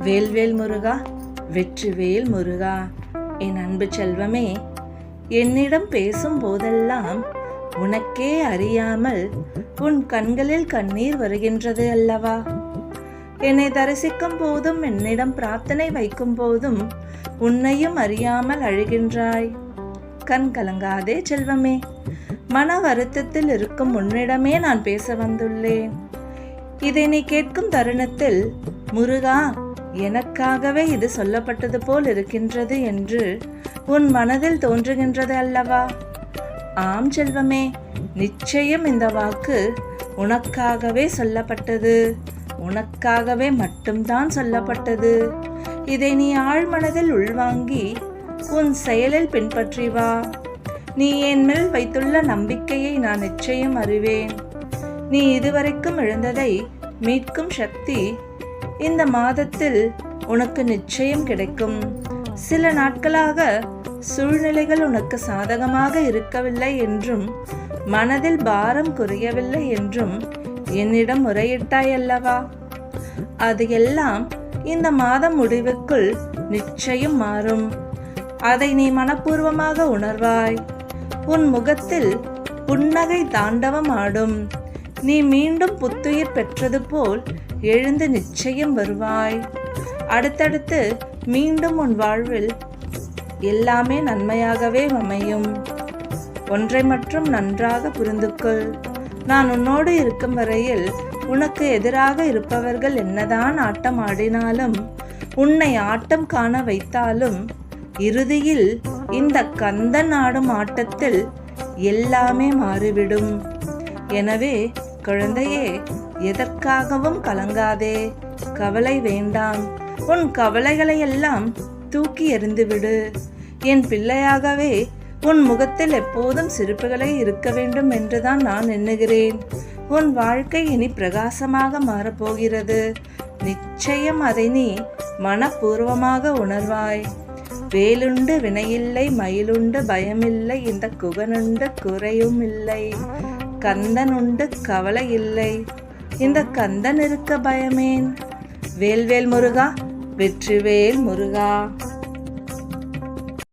வேல்வேல் முருகா, வெற்றிவேல் முருகா. என் அன்பு செல்வமே, என்னிடம் பேசும் போதெல்லாம் உனக்கே அறியாமல் உன் கண்களில் கண்ணீர் வருகின்றது அல்லவா? என்னை தரிசிக்கும் போதும் என்னிடம் பிரார்த்தனை வைக்கும் போதும் உன்னையும் அறியாமல் அழுகின்றாய். கண் கலங்காதே செல்வமே. மன வருத்தத்தில் இருக்கும் உன்னிடமே நான் பேச வந்துள்ளேன். இதை நீ கேட்கும் தருணத்தில், முருகா, எனக்காகவே இது சொல்லப்பட்டது போல் இருக்கின்றது என்று உன் மனதில் தோன்றுகின்றது அல்லவா? ஆம் செல்வமே, நிச்சயம் இந்த வாக்கு உனக்காகவே சொல்லப்பட்டது. உனக்காகவே மட்டும்தான் சொல்லப்பட்டது. இதை நீ ஆழ்மனதில் உள்வாங்கி உன் செயலில் பின்பற்றி வா. நீ என் மேல் வைத்துள்ள நம்பிக்கையை நான் நிச்சயம் அறிவேன். நீ இதுவரைக்கும் இழந்ததை மீட்கும் சக்தி இந்த மாதத்தில் உனக்கு நிச்சயம் கிடைக்கும். சில நாட்களாக சூழ்நிலைகள் உனக்கு சாதகமாக இருக்கவில்லை என்றும் மனதில் பாரம் குறையவில்லை என்றும் என்னிடம் முறையிட்டாய் அல்லவா? அது எல்லாம் இந்த மாதம் முடிவுக்குள் நிச்சயம் மாறும். அதை நீ மனப்பூர்வமாக உணர்வாய். உன் முகத்தில் புன்னகை தாண்டவம் ஆடும். நீ மீண்டும் புத்துயிர் பெற்றது போல் எழுந்து நிச்சயம் வருவாய். அடுத்தடுத்து மீண்டும் உன் வாழ்வில் எல்லாமே நன்மையாகவே அமையும். ஒன்றை மட்டும் நன்றாக புரிந்து கொள். நான் உன்னோடு இருக்கும் வரையில் உனக்கு எதிராக இருப்பவர்கள் என்னதான் ஆட்டம் ஆடினாலும், உன்னை ஆட்டம் காண வைத்தாலும், இறுதியில் இந்த கந்தன் ஆடும் ஆட்டத்தில் எல்லாமே மாறிவிடும். எனவே குழந்தையே, எதற்காகவும் கலங்காதே. கவலை வேண்டாம். உன் கவலைகளை எல்லாம் தூக்கி எறிந்துவிடு. என் பிள்ளையாகவே உன் முகத்தில் எப்போதும் சிரிப்புகளே இருக்க வேண்டும் என்றுதான் நான் எண்ணுகிறேன். உன் வாழ்க்கை இனி பிரகாசமாக மாறப்போகிறது. நிச்சயம் அதை நீ மனப்பூர்வமாக உணர்வாய். வேலுண்டு வினையில்லை, மயிலுண்டு பயமில்லை, இந்த குகனுண்டு குறையும் இல்லை, கந்தன் உண்டு கவலை இல்லை, இந்த கந்தன் இருக்க பயமேன். வேல்வேல் முருகா, வெற்றிவேல் முருகா.